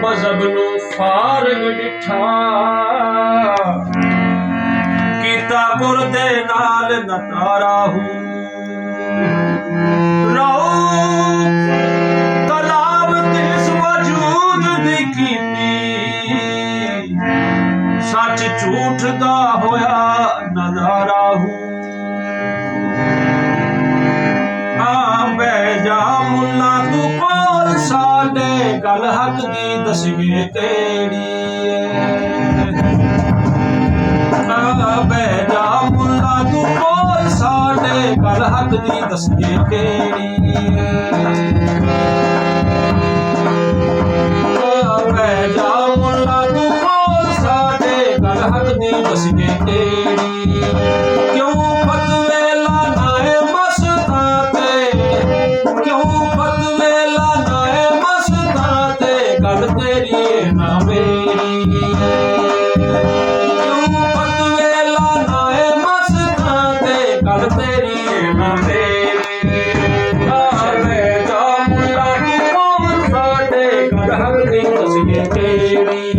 ਮਜ਼ਹਬ ਨੂੰ ਫਾਰਗ ਡਿਠਾ, ਕੀਤਾ ਗੁਰ ਦੇ ਨਾਲ ਨਤਾਰਾ ਹੂੰ। ਕਲਾਮ ਤਿਸ ਵਜੂਦ ਦੀ ਕੀਤੀ, ਸੱਚ ਝੂਠ ਦਾ ਹੋਇਆ ਨਜ਼ਾਰਾ ਹੂੰ। ਆ ਬਹਿ ਜਾ ਮੁੱਲਾ ਤੂੰ ਕੋਲ ਸਾਡੇ, ਗੱਲ ਹੱਕ ਦੀ ਦਸੀਏ ਕਿਹੜੀ ਆ ਬਹਿ ਜਾ ਮੁੱਲਾ ਤੂੰ ਕੋਲ ਸਾਡੇ, ਗੱਲ ਹੱਕ ਦੀ ਦਸੀਏ ਕਿਹੜੀ ਆ ਬਹਿ ਜਾ ਮੁੱਲਾ ਤੂੰ ਕੋਲ ਸਾਡੇ, ਗੱਲ ਹੱਕ ਦੀ ਦਸੀਏ ਕਿਹੜੀ। ਕਿਉਂ ਫਤਵੇ ਲਾਣਾ ਮਸਤਾਂ ਤੇ, ਕਿਉਂ ਫਤਵੇ ਲਾਣਾ ਮਸਤਾਂ ਤੇ, ਗੱਲ ਤੇਰੀ ਨਾ ਮੇਰੀ। ਕਿਉਂ ਫਤਵੇ ਲਾਣਾ ਮਸਤਾਂ ਤੇ, ਗੱਲ ਤੇਰੀ ਨਾ ਮੇਰੀ। ਆਵੇ ਜਾ ਮੁੱਲਾ ਤੂੰ ਕੋਲ ਸਾਡੇ, ਗੱਲ ਹੱਕ ਦੀ ਦਸੀਏ ਕਿਹੜੀ।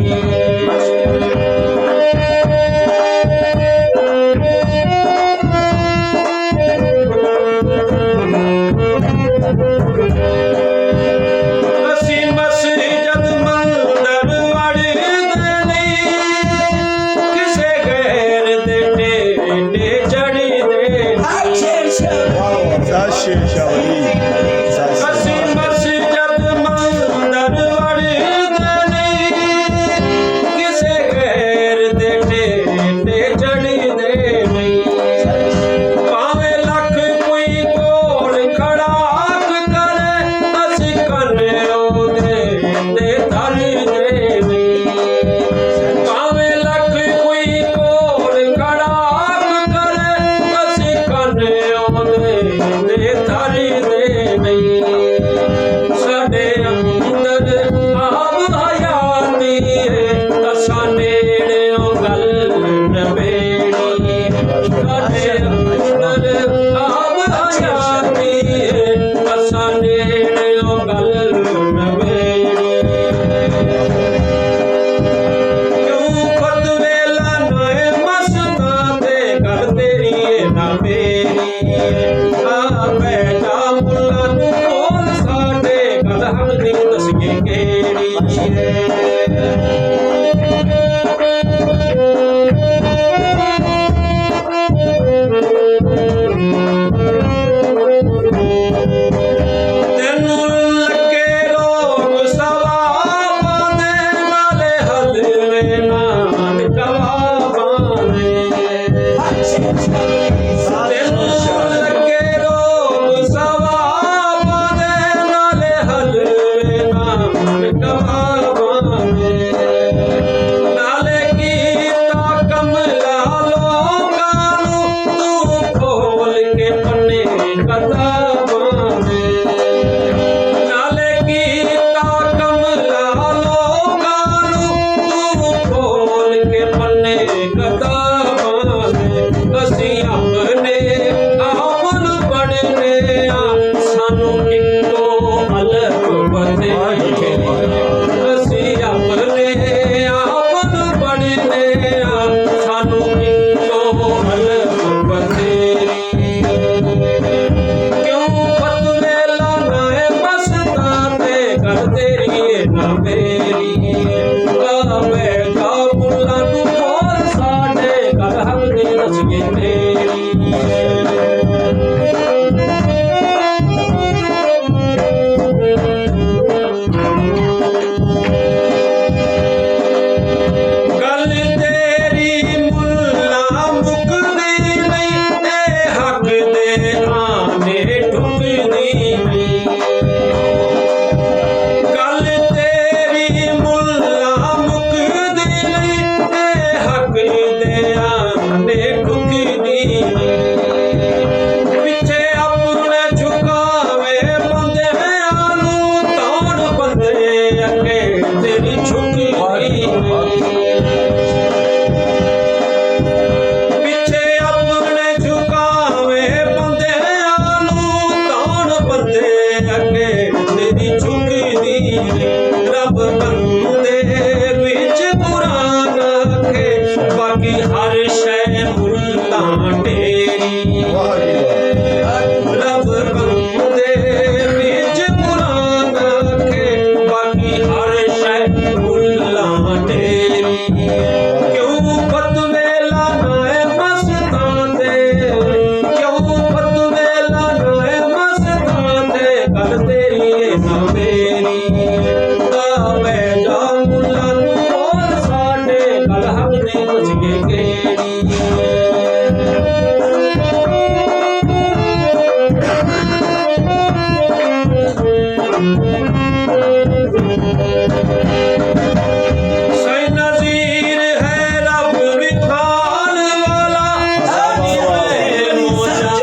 सही नज़ीर है रब विखान वाला, सानी में मोजा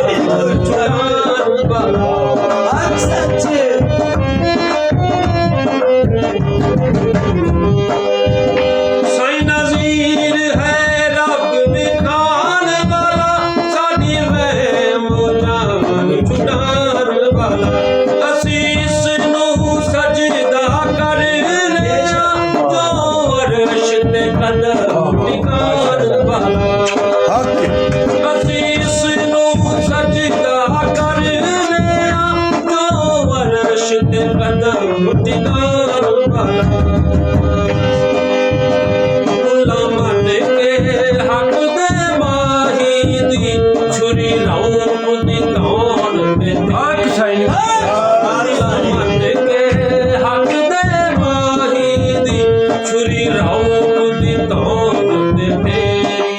छुड़ान वाला। सही नज़ीर है रब विखान वाला, सानी में मोजा छुड़ान वाला। असीस नूं सजदा करने जो अर्श ते कदम टिकाण वाला। असीस नूं सजदा करने जो अर्श ते कदम टिकाण वाला। गुलामन के हक दे माही दी छुरी रौब दी तौन ते गुलामन के हक दे माही दी छुरी रौब दी तौन ते फेरी।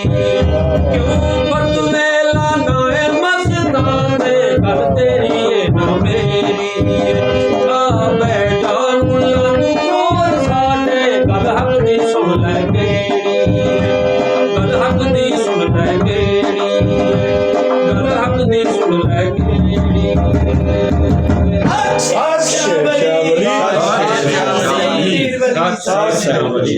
क्यों फतवेला नाए मस्ताने कर तेरी ए ना मेरी। आ बैठा मुल्ला नूं कोल साडे गल हक दी सुन लै केड़ी। गल हक दी सुन लै केड़ी। गल हक दी सुन लै केड़ी। Shambali.